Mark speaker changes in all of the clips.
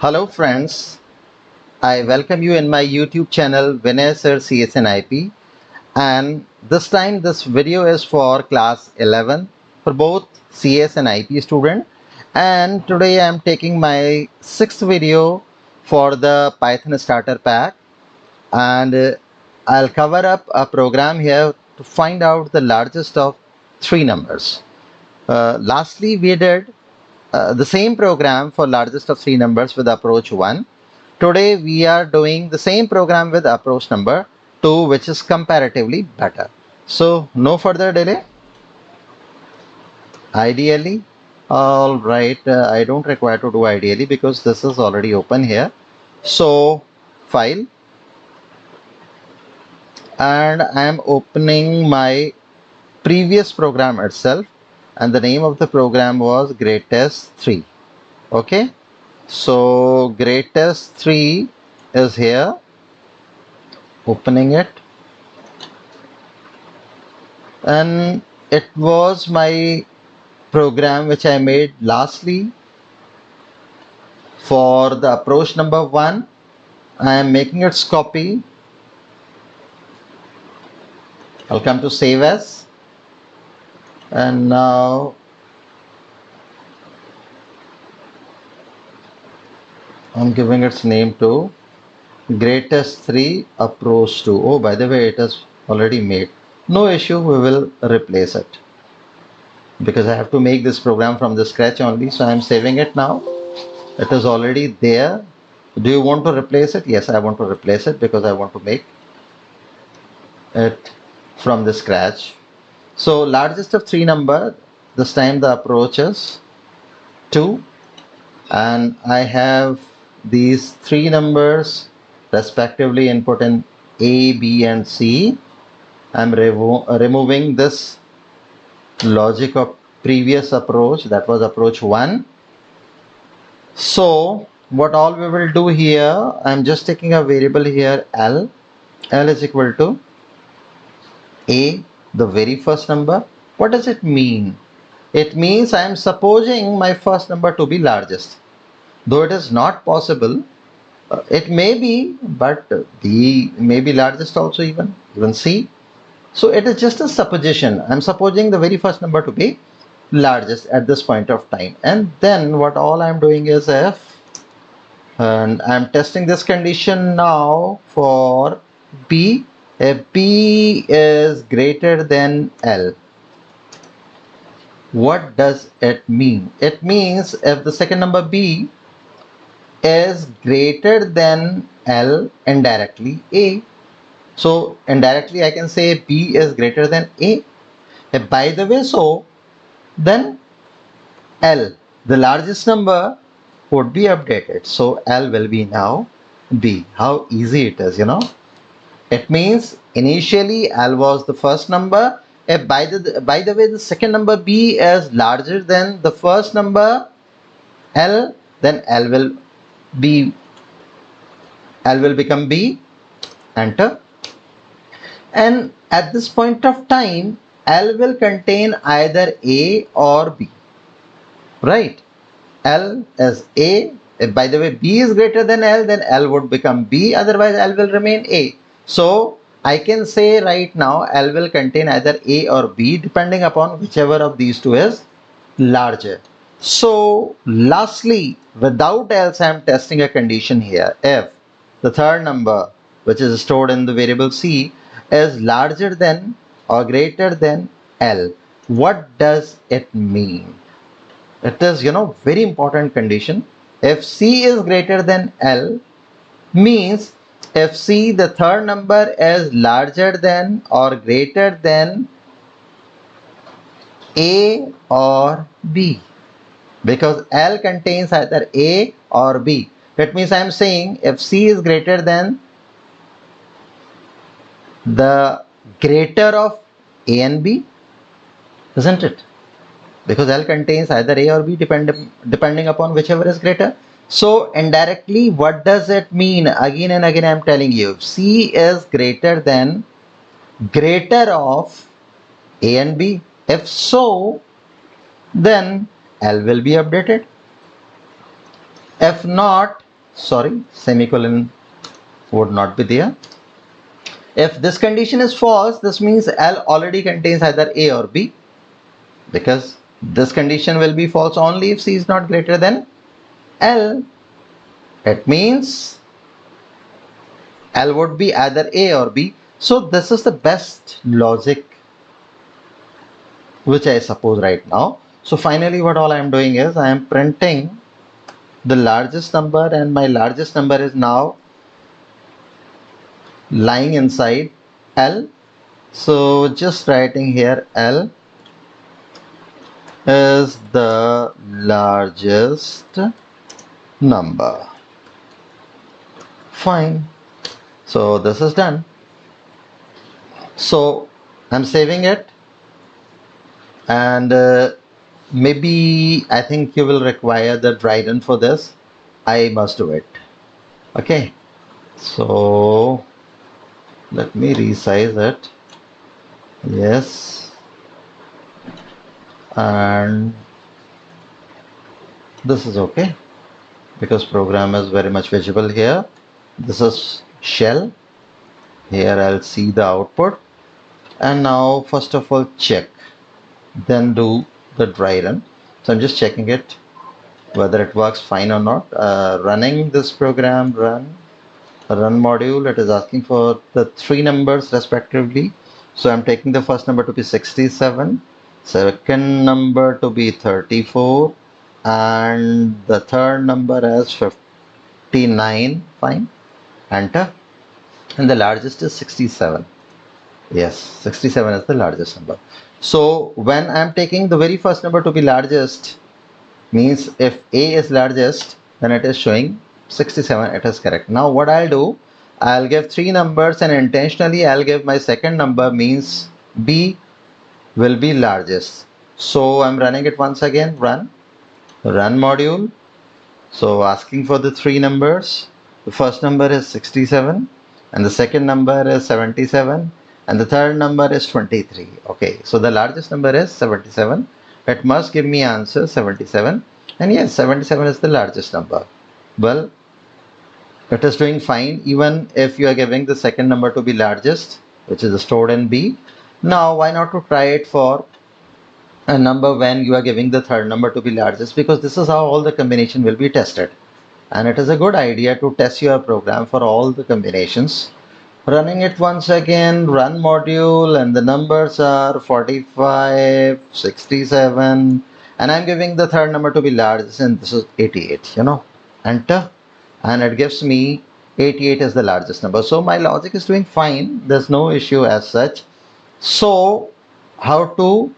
Speaker 1: Hello friends, I welcome you in my YouTube channel Vinay Sir CSNIP, and this time this video is for class 11 for both CS and IP student, and today I am taking my sixth video for the Python starter pack, and I'll cover up a program here to find out the largest of three numbers. Lastly, we did the same program for largest of three numbers with approach 1. Today we are doing the same program with approach number 2, which is comparatively better. So no further delay. Ideally, all right, I don't require to do ideally because this is already open here. So file, and I am opening my previous program itself, and the name of the program was greatest 3. Okay, so greatest 3 is here, opening it, and it was my program which I made lastly for the approach number 1. I am making its copy. I'll come to save as, and now I'm giving its name to greatest 3 approach 2. Oh, by the way, it is already made. No issue, we will replace it because I have to make this program from the scratch only. So I'm saving it now. It is already there. Do you want to replace it? Yes, I want to replace it because I want to make it from the scratch. So largest of three number, this time the approach is 2, and I have these three numbers respectively input in A, B and C. I'm removing this logic of previous approach, that was approach 1. So what all we will do here, I'm just taking a variable here L is equal to A, the very first number. What does it mean? It means I am supposing my first number to be largest, though it is not possible. It may be, but B may be largest also, even C. So it is just a supposition. I'm supposing the very first number to be largest at this point of time, and then what all I'm doing is if, and I'm testing this condition now for B. If B is greater than L, what does it mean? It means if the second number B is greater than L, indirectly A. So indirectly I can say B is greater than A. By the way, so then L, the largest number, would be updated. So L will be now B. How easy it is, It means initially L was the first number. If by the way the second number B is larger than the first number L, then be L will become B. Enter. And at this point of time, L will contain either A or B. Right? L is A. If by the way B is greater than L, then L would become B. Otherwise, L will remain A. So I can say right now L will contain either A or B depending upon whichever of these two is larger. So lastly, without else, I am testing a condition here. If the third number, which is stored in the variable C, is larger than or greater than L, what does it mean? It is, very important condition. If C is greater than L, means if C, the third number, is larger than or greater than A or B, because L contains either A or B. That means I am saying if C is greater than the greater of A and B, isn't it? Because L contains either A or B depending upon whichever is greater. So indirectly, what does it mean? Again and again I am telling you, if C is greater than greater of A and B. If so, then L will be updated. If not, sorry, semicolon would not be there. If this condition is false, this means L already contains either A or B, because this condition will be false only if C is not greater than L. It means L would be either A or B. So this is the best logic which I suppose right now. So finally what all I am doing is I am printing the largest number, and my largest number is now lying inside L. So just writing here L is the largest number. Fine. So this is done. So I'm saving it, and maybe I think you will require the dry run for this. I must do it. Okay. So let me resize it. Yes. And this is okay because program is very much visible here. This is shell. Here I'll see the output. And now first of all check, then do the dry run. So I'm just checking it whether it works fine or not. Running this program, run module, it is asking for the three numbers respectively. So I'm taking the first number to be 67, second number to be 34, and the third number as 59. Fine, enter, and the largest is 67. Yes, 67 is the largest number. So when I'm taking the very first number to be largest, means if A is largest, then it is showing 67. It is correct. Now what I'll do, I'll give three numbers, and intentionally I'll give my second number, means B will be largest. So I'm running it once again. Run module. So asking for the three numbers. The first number is 67, and the second number is 77, and the third number is 23. Okay, so the largest number is 77. It must give me answer 77, and yes, 77 is the largest number. Well, it is doing fine even if you are giving the second number to be largest, which is stored in B. Now why not to try it for a number when you are giving the third number to be largest, because this is how all the combination will be tested, and it is a good idea to test your program for all the combinations. Running it once again, run module, and the numbers are 45, 67, and I'm giving the third number to be largest, and this is 88. Enter, and it gives me 88 as the largest number. So my logic is doing fine, there's no issue as such. So how to,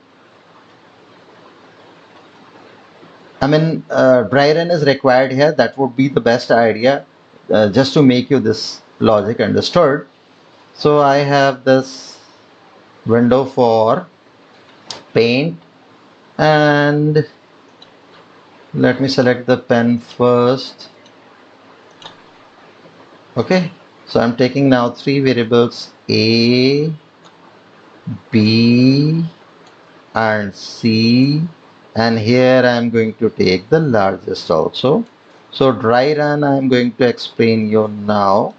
Speaker 1: dry run is required here. That would be the best idea, just to make you this logic understood. So I have this window for paint, and let me select the pen first. Okay, so I'm taking now three variables, A, B, and C, and here I'm going to take the largest also. So dry run, I'm going to explain you now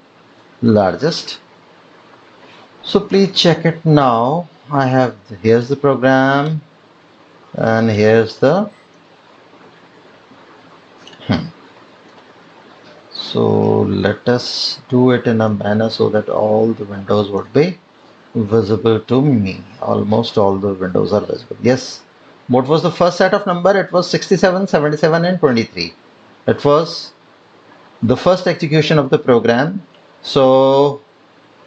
Speaker 1: largest. So please check it now. I have, here's the program, and here's the so let us do it in a manner so that all the windows would be visible to me. Almost all the windows are visible. Yes. What was the first set of number? It was 67, 77, and 23. It was the first execution of the program. So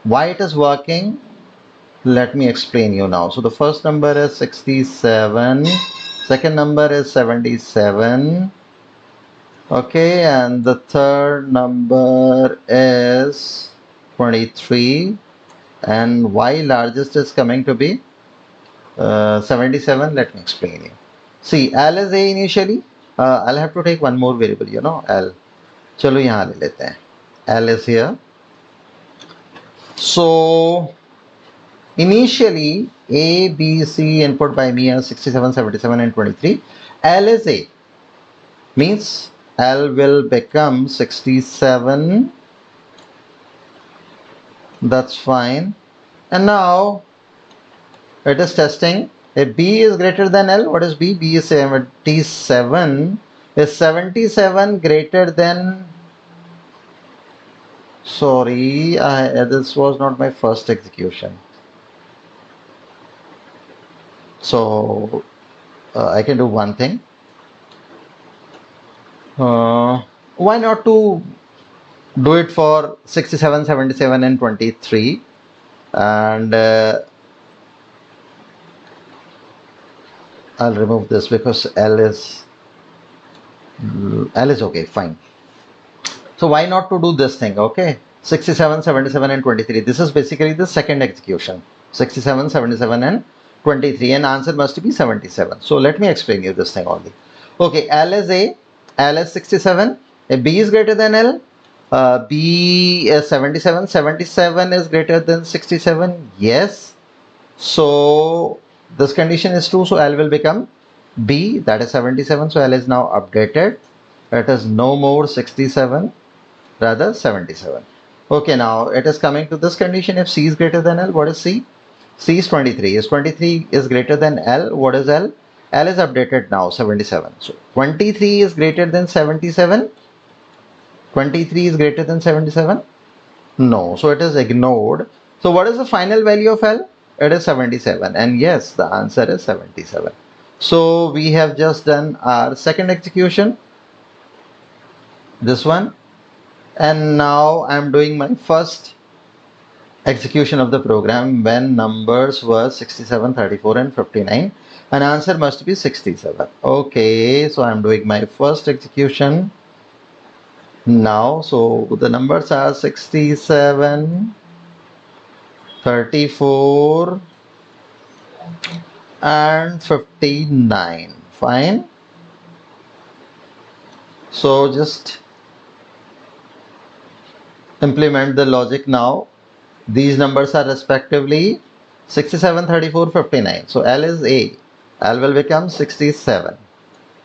Speaker 1: why it is working, let me explain you now. So the first number is 67, second number is 77, okay, and the third number is 23, and why largest is coming to be 77. Let me explain you. See, L is A initially. I'll have to take one more variable, L. चलो यहाँ ले लेते हैं. L is here. So initially A, B, C input by me are 67, 77, and 23. L is A, means L will become 67. That's fine. And now it is testing. If B is greater than L, what is B? B is 77. Is 77 greater than... Sorry, this was not my first execution. So I can do one thing. Why not to do it for 67, 77, and 23? And I'll remove this because L is okay, fine. So why not to do this thing? Okay, 67, 77, and 23. This is basically the second execution. 67, 77, and 23, and answer must be 77. So let me explain you this thing only. Okay, L is A, L is 67, B is greater than L, B is 77, 77 is greater than 67, yes. So this condition is true, so L will become B, that is 77, so L is now updated. It is no more 67, rather 77. Okay, now it is coming to this condition. If C is greater than L, what is C? C is 23. Is 23 is greater than L, what is L? L is updated now, 77. So 23 is greater than 77. 23 is greater than 77. No, so it is ignored. So what is the final value of L? It is 77, and yes, the answer is 77. So we have just done our second execution, this one, and now I'm doing my first execution of the program when numbers were 67, 34, and 59, and answer must be 67. Okay, so I'm doing my first execution now. So the numbers are 67, 34, and 59. Fine. So just implement the logic now. These numbers are respectively 67, 34, 59. So L is A. L will become 67.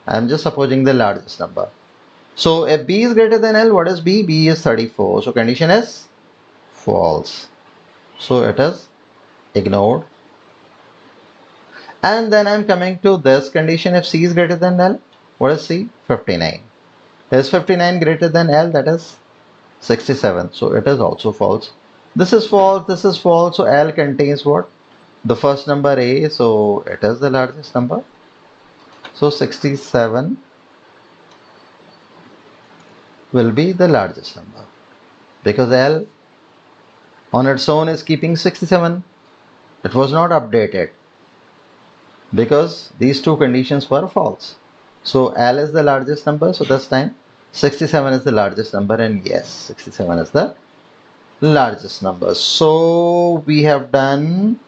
Speaker 1: I am just supposing the largest number. So if B is greater than L, what is B? B is 34. So condition is false. So it is ignored. And then I'm coming to this condition. If C is greater than L, what is C? 59. Is 59 greater than L? That is 67. So it is also false. This is false. This is false. So L contains what? The first number A. So it is the largest number. So 67 will be the largest number because L on its own is keeping 67. It was not updated because these two conditions were false. So L is the largest number. So this time 67 is the largest number, and yes, 67 is the largest number. So we have done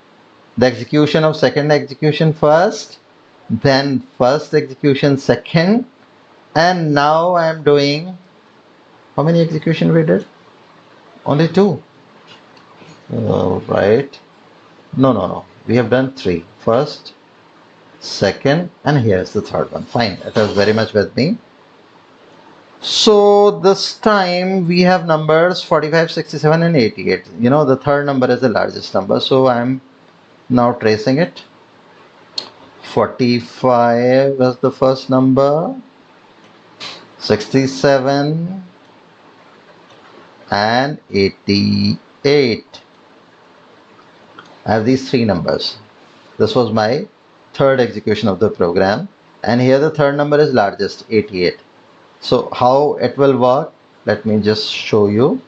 Speaker 1: the execution of second execution first, then first execution second, and now I am doing, how many execution we did? Only two. Right. No. We have done three. First, second, and here's the third one. Fine. It is very much with me. So this time we have numbers 45, 67, and 88. You know, the third number is the largest number. So I'm now tracing it. 45 is the first number. 67 and 88. I have these three numbers. This was my third execution of the program, and here the third number is largest, 88. So how it will work, let me just show you.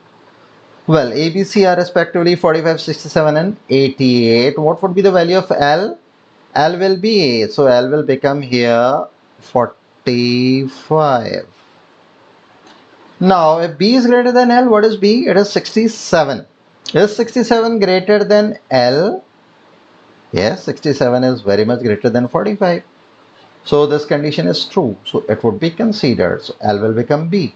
Speaker 1: Well, A, B, C are respectively 45, 67, and 88. What would be the value of L? L will be A, so L will become here 45. Now, if B is greater than L, what is B? It is 67. Is 67 greater than L? Yes, 67 is very much greater than 45. So this condition is true. So it would be considered. So L will become B.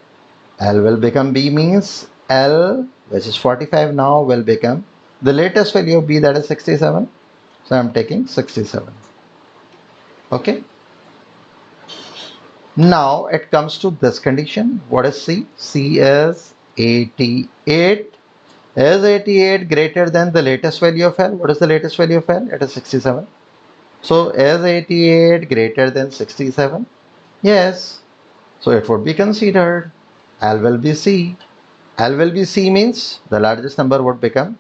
Speaker 1: L will become B means L, which is 45 now, will become the latest value of B, that is 67. So I'm taking 67. Okay. Now it comes to this condition. What is C? C is 88. Is 88 greater than the latest value of L? What is the latest value of L? It is 67. So is 88 greater than 67? Yes. So it would be considered. L will be C. L will be C means the largest number would become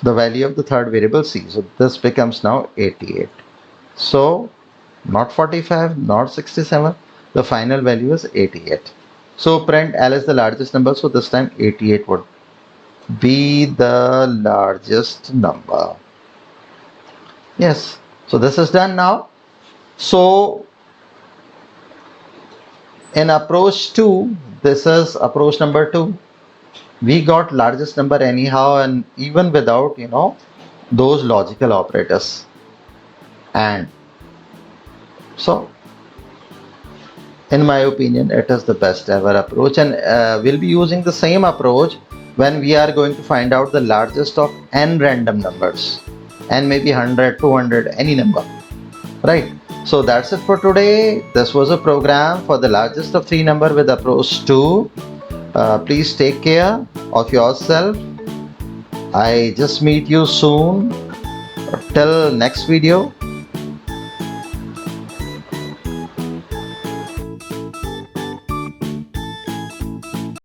Speaker 1: the value of the third variable C. So this becomes now 88. So not 45, not 67. The final value is 88. So print L is the largest number. So this time 88 would be the largest number. Yes. So this is done now. So in approach 2, this is approach number 2. We got largest number anyhow, and even without those logical operators. And so in my opinion, it is the best ever approach, and we'll be using the same approach when we are going to find out the largest of n random numbers, and maybe 100, 200, any number, right? So that's it for today. This was a program for the largest of three number with approach 2. Please take care of yourself. I just meet you soon. Till next video.